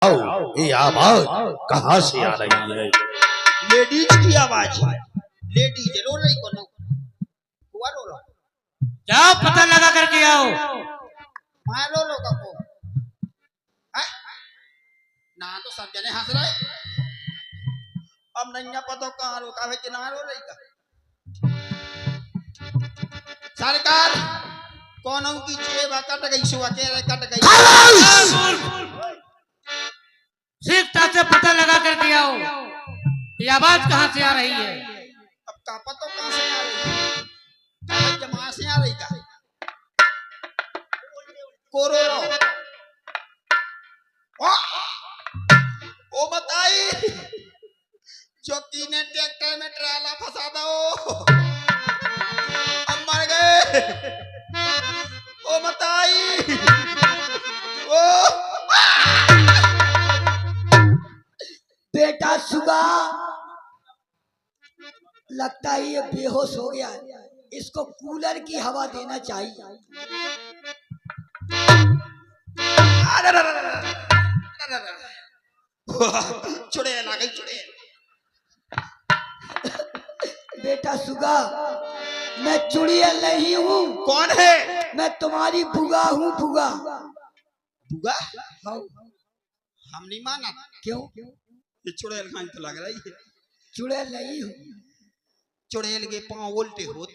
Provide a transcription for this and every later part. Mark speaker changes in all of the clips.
Speaker 1: ये आवाज कहाँ से आ रही है?
Speaker 2: लेडीज की आवाज है। लेडीज रो रही को ना हुआ रो लो
Speaker 3: जाओ पता लगा करके आओ।
Speaker 2: मैं रो लो का को है ना तो सब जने हंस रहे। अब नहीं पता कहाँ रोका है कि ना रो रही का सरकार कौन की जेब कट गई सुआ के कट गई।
Speaker 3: सिर्फ से पता लगा करके आओ ये आवाज कहाँ से आ रही है।
Speaker 2: अब का पता कहाँ से आ रही है? जमा से आ रही का कोरो ओ बताई जो कीने ट्रैक्टर में ट्राला फंसा दो हम मर गए। ओ बताई ओ
Speaker 4: बेटा सुगा लगता है ये बेहोश हो गया है, इसको कूलर की हवा देना चाहिए।
Speaker 2: चुड़ैल आ गई चुड़ैल।
Speaker 4: बेटा सुगा मैं चुड़ैल नहीं हूँ।
Speaker 2: कौन है?
Speaker 4: मैं तुम्हारी बुआ हूँ। बुआ
Speaker 2: बुआ हम नहीं माना।
Speaker 4: क्यों?
Speaker 2: ये चुड़ैल कहाँ तो लग रही है।
Speaker 4: चुड़ैल नहीं हूँ।
Speaker 2: चुड़ैल के पांव उल्टे हो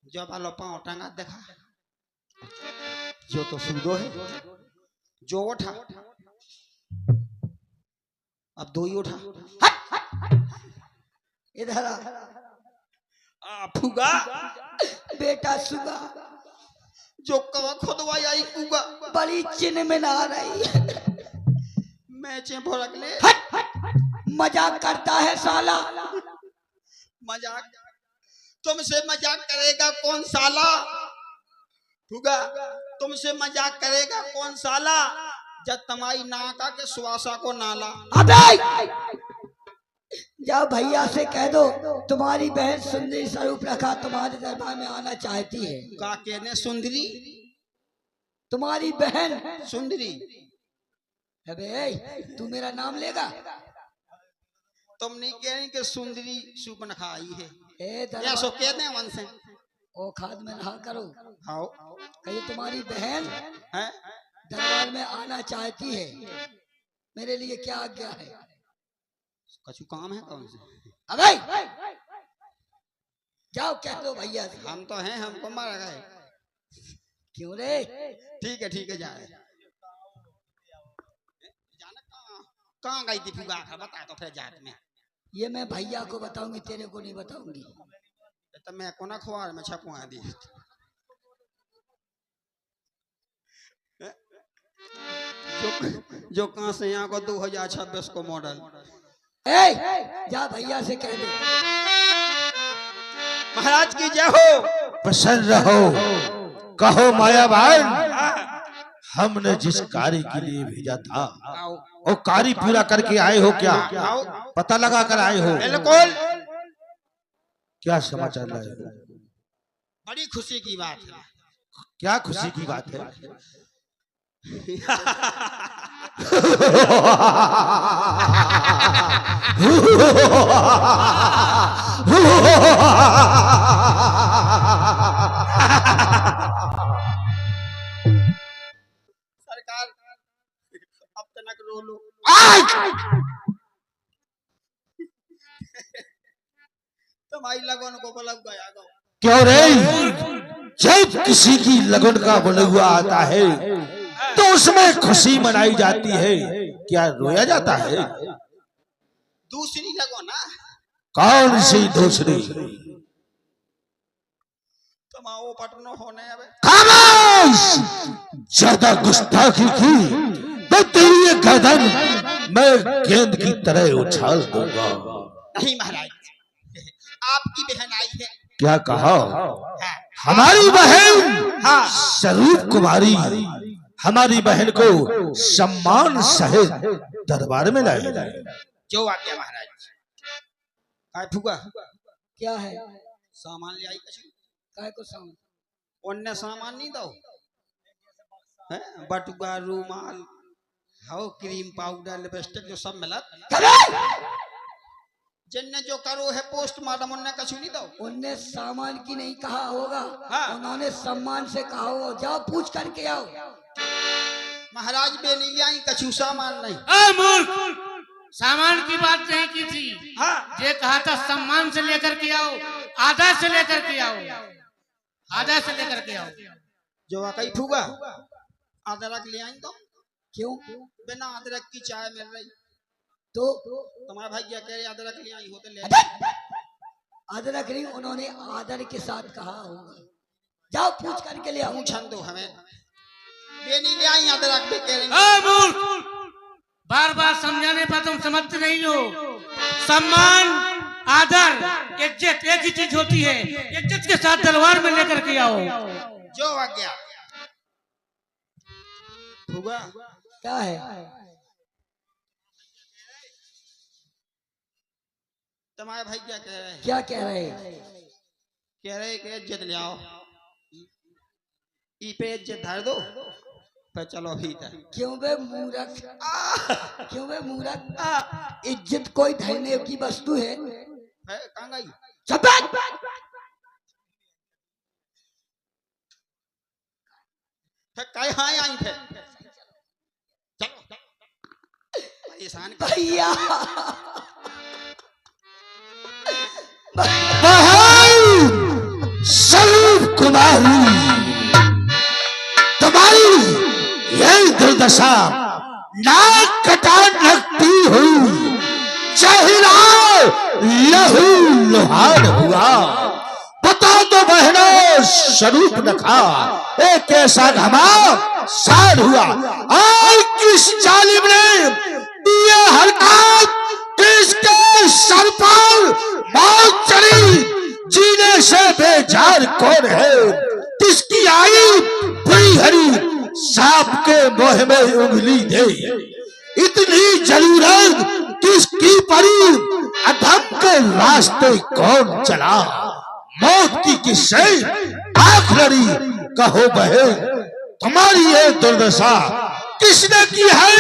Speaker 2: जब वाला पांव टांगा देखा जो तो सूदो है जो उठा अब दो ही उठा
Speaker 4: इधर
Speaker 2: आ फुगा
Speaker 4: बेटा सुगा
Speaker 2: जो कवा खुदवाई आई फुगा
Speaker 4: बड़ी चिन्ह में ना रही है।
Speaker 2: मैचे भड़क ले
Speaker 4: मजाक करता है साला।
Speaker 2: मजाक तुमसे मजाक करेगा कौन साला? फुगा तुमसे मजाक करेगा कौन साला जब तुम्हारी नाका के सुवासा को नाला।
Speaker 4: अबे जाओ भैया से कह दो तुम्हारी बहन सुंदरी स्वरूप रखा तुम्हारे दरबार में आना चाहती है।
Speaker 2: का कहने सुंदरी?
Speaker 4: तुम्हारी बहन
Speaker 2: सुंदरी।
Speaker 4: अबे तू मेरा नाम लेगा?
Speaker 2: तुम नहीं कह रही कि सुंदरी सुपन खाई है
Speaker 4: या
Speaker 2: सो कहते हैं वंश
Speaker 4: ओ खाद में रहा करो।
Speaker 2: आओ
Speaker 4: कहीं तुम्हारी बहन
Speaker 2: है
Speaker 4: दरबार में आना चाहती है, मेरे लिए क्या आज्ञा है?
Speaker 2: कछु काम है कौन से?
Speaker 4: अबे जाओ कह दो भैया से।
Speaker 2: हम तो हैं हमको मार गए।
Speaker 4: क्यों रे?
Speaker 2: ठीक है जाए जाना कहाँ गई थी फुगा बता तो फिर जात में।
Speaker 4: ये मैं भैया को बताऊंगी तेरे को नहीं बताऊंगी।
Speaker 2: तो मैं कोना अखबार में छपवा दी जो कहाँ से यहाँ को 2026 को मॉडल।
Speaker 4: जा भैया से कह दे।
Speaker 2: महाराज की जय हो।
Speaker 1: प्रसन्न रहो। कहो माया बहन हमने जिस कार्य के लिए भेजा था वो कार्य पूरा करके आए हो क्या? पता लगा कर आए हो?
Speaker 2: बिल्कुल।
Speaker 1: क्या समाचार लाए हो?
Speaker 2: बड़ी खुशी की बात है।
Speaker 1: क्या खुशी की बात है?
Speaker 2: सरकार अब तक रो लो। तुम्हारी लगन को बलक गया गो।
Speaker 1: क्यों रे? जब किसी की लगन का बलुआ आता है तो उसमें खुशी मनाई जाती है, क्या रोया जाता है?
Speaker 2: दूसरी लगो ना।
Speaker 1: कौन सी दूसरी?
Speaker 2: तुम्हारो पटनो होने अब
Speaker 1: खामोश! ज्यादा गुस्ताखी की तो तेरी ये गर्दन मैं गेंद की तरह उछाल दूंगा।
Speaker 2: नहीं महाराज आपकी बहन आई है।
Speaker 1: क्या कहा? हमारी बहन स्वरूप कुमारी हमारी बहन को सम्मान सहित दरबार में लाए।
Speaker 2: जो आज्ञा महाराज। काय फुगा
Speaker 4: क्या है?
Speaker 2: सामान ले आई कछु?
Speaker 4: काय को सामान?
Speaker 2: अन्य सामान नहीं दो है बटुआ रूमाल हो क्रीम पाउडर लिपस्टिक जो सब मिलत
Speaker 4: करे
Speaker 2: जिनने जो करो है पोस्टमार्टम उनने कछु नहीं दो
Speaker 4: उनने सामान की नहीं कहा होगा,
Speaker 2: हाँ।
Speaker 4: उन्होंने सम्मान से कहा होगा। जाओ पूछ करके आओ।
Speaker 2: महाराज बेनीलिया कछु सामान नहीं।
Speaker 3: ए मूर्ख, सामान की बात नहीं की थी।
Speaker 2: हाँ
Speaker 3: ये कहा था सम्मान से लेकर के आओ, आदर से लेकर के आओ, आदर से लेकर के आओ।
Speaker 2: जो वाकई फूगा अदरक ले आई तो
Speaker 4: क्यों?
Speaker 2: बिना अदरक की चाय मिल रही
Speaker 4: तो
Speaker 2: तुम्हारा भाई क्या कह रहे अदरक ले आई होते ले
Speaker 4: अदरक नहीं, उन्होंने आदर के साथ कहा होगा। जाओ पूछ करके ले आओ।
Speaker 2: पूछन दो हमें बेनी ले आई अदरक भी कह रही
Speaker 3: ए मूर्ख, बार बार समझाने पर तुम समझते नहीं हो। सम्मान, आदर, इज्जत एक ही चीज होती है। इज्जत के साथ तलवार में लेकर के आओ।
Speaker 2: जो आ गया फूगा
Speaker 4: क्या है?
Speaker 2: तुम्हारे भाई क्या कह रहे हैं?
Speaker 4: क्या कह रहे हैं?
Speaker 2: कह रहे कि इज्जत ले आओ, ई पे इज्जत धर दो पर चलो भीतर।
Speaker 4: क्यों बे मूर्ख, क्यों बे मूर्ख? इज्जत कोई धरने की वस्तु है?
Speaker 2: कहाँ गई?
Speaker 4: चुप!
Speaker 2: कहाँ आई थे? चलो परेशान कर
Speaker 4: भैया
Speaker 1: स्वरूप कुमारी, तुम्हारी यही दुर्दशा, नाक कटा लगती हुई चेहरा लहू लुहान हुआ। बता दो बहनों, स्वरूप नखा एक ऐसा घमा साल हुआ। और किस जालिम ने ये हरकत, किसके सर पर मौत चढ़ी, जीने से बेजार कौन है, किसकी आई बुरी हरी, सांप के मोह में उंगली दे, इतनी जरूरत किसकी पड़ी, अधम के रास्ते कौन चला, मौत की किससे आंख लड़ी, कहो बहन तुम्हारी ये दुर्दशा किसने की है,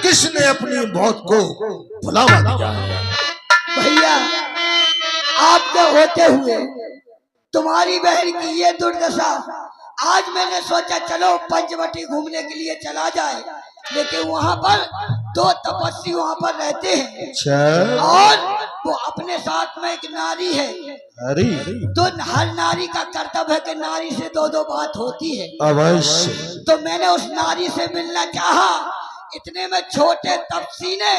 Speaker 1: किसने अपनी मौत को बुलावा दिया है?
Speaker 4: भैया आपके होते हुए तुम्हारी बहन की ये दुर्दशा, आज मैंने सोचा चलो पंचवटी घूमने के लिए चला जाए, लेकिन वहाँ पर दो तपस्वी वहाँ पर रहते हैं और वो अपने साथ में एक नारी है।
Speaker 1: अरे
Speaker 4: तो हर नारी का कर्तव्य है कि नारी से दो दो बात होती है।
Speaker 1: अवश्य।
Speaker 4: तो मैंने उस नारी से मिलना चाहा, इतने में छोटे तपसी ने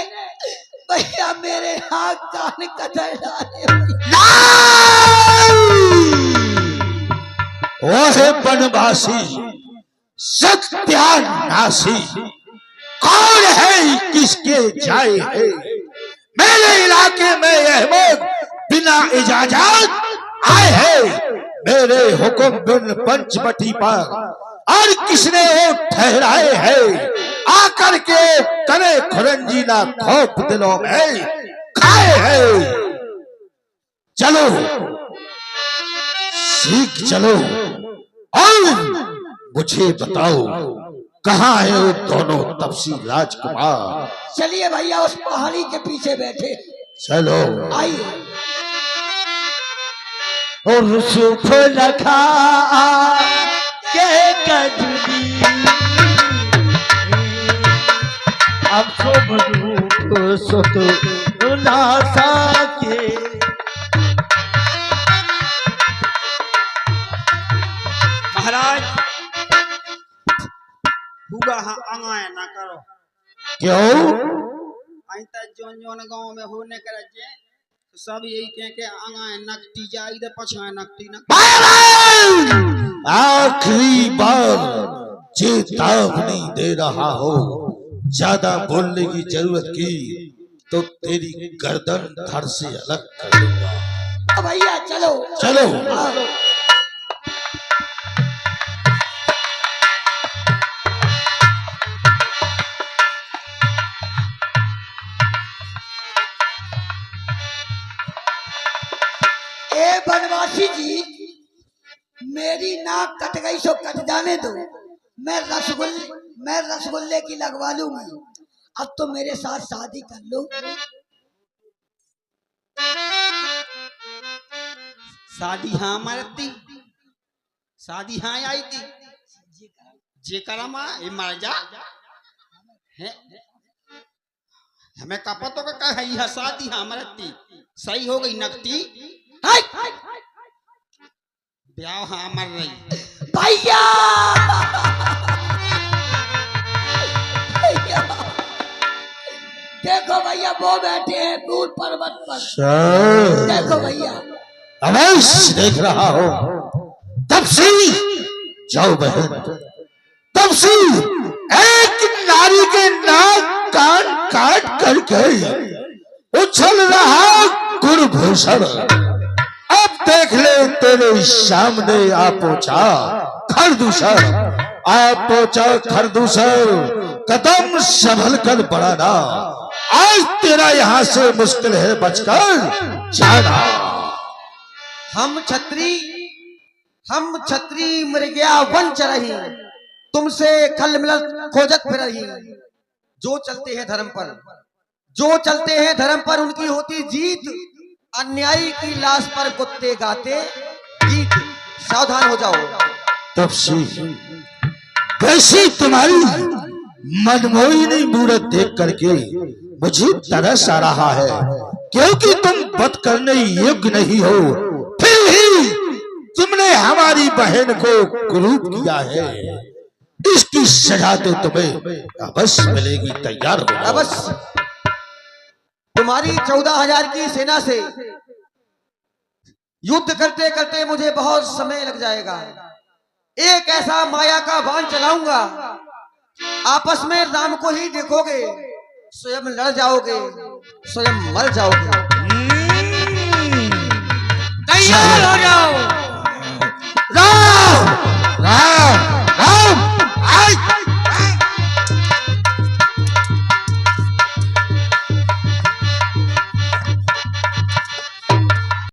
Speaker 4: भैया मेरे हाथ कान कतर डाले।
Speaker 1: वह बनवासी सत्यानाशी कौन है, किसके जाए है, मेरे इलाके में यह लोग बिना इजाजत आए हैं, मेरे हुक्म बिन पंचवटी पर, और किसने वो ठहराए हैं, आकर के करे खुरंजी ना खौफ दिलों में खाए हैं। चलो सीख चलो और मुझे बताओ कहाँ है वो दोनों तपसी राजकुमार?
Speaker 4: चलिए भैया उस पहाड़ी के पीछे बैठे,
Speaker 1: चलो
Speaker 4: आइए।
Speaker 5: और सुख लखा के कजरी, अब शुभ रूप सुत उल्लासा के,
Speaker 2: महाराज हुआ हाँ अंगाए ना करो।
Speaker 1: क्यों?
Speaker 2: आई तक जोन जोन गांव में होने करे जे तो सब यही कह के अंगाए नकटी जाई दे पछाए नकटी न।
Speaker 1: आखिरी बार चेतावनी दे रहा हो, ज्यादा बोलने की जरूरत की तो तेरी गर्दन धड़ से अलग कर दूंगा।
Speaker 4: भैया चलो
Speaker 1: चलो
Speaker 4: बनवासी जी, मेरी नाक कट गई सो कट जाने दो, मैं रसगुल्ले की लगवा लूंगी। अब तो मेरे साथ शादी कर लो।
Speaker 2: शादी हाँ मरती, शादी हाँ आई थी जे करा माँ ये मर जा है हमें कपतों का कहा है शादी हाँ मरती सही हो गई नकती ब्याह हाँ मर रही
Speaker 4: भैया भैया देखो भैया वो बैठे हैं दूर पर्वत पर। देखो भैया
Speaker 1: अवश्य देख रहा हो। तपसी जाओ बहन, तपसी एक नारी के नाक कान काट करके उछल रहा कुरुभूषण। अब देख ले तेरे सामने आ पहुंचा खरदूषण, आ पहुंचा खरदूषण, कदम संभल कर बढ़ाना। आज तेरा यहाँ से मुश्किल है बचकर जाना।
Speaker 6: हम छत्री मृगया वन चरही, तुमसे खल मिलत खोजत फिरही। जो चलते हैं धर्म पर, जो चलते हैं धर्म पर उनकी होती जीत। अन्यायी की लाश पर कुत्ते गाते गीत। सावधान हो जाओ।
Speaker 1: तपसी वैसी तुम्हारी मनमोहिनी मूरत देख करके मुझे तरस आ रहा है, क्योंकि तुम वध करने योग्य नहीं हो, फिर भी तुमने हमारी बहन को कुरूप किया है। इसकी सजा तो तुम्हें अवश्य मिलेगी, तैयार हो जाओ।
Speaker 6: अवश्य। तुम्हारी 14,000 की सेना से युद्ध करते करते मुझे बहुत समय लग जाएगा। एक ऐसा माया का बाण चलाऊंगा, आपस में राम को ही देखोगे, स्वयं लड़ जाओगे, स्वयं मर जाओगे।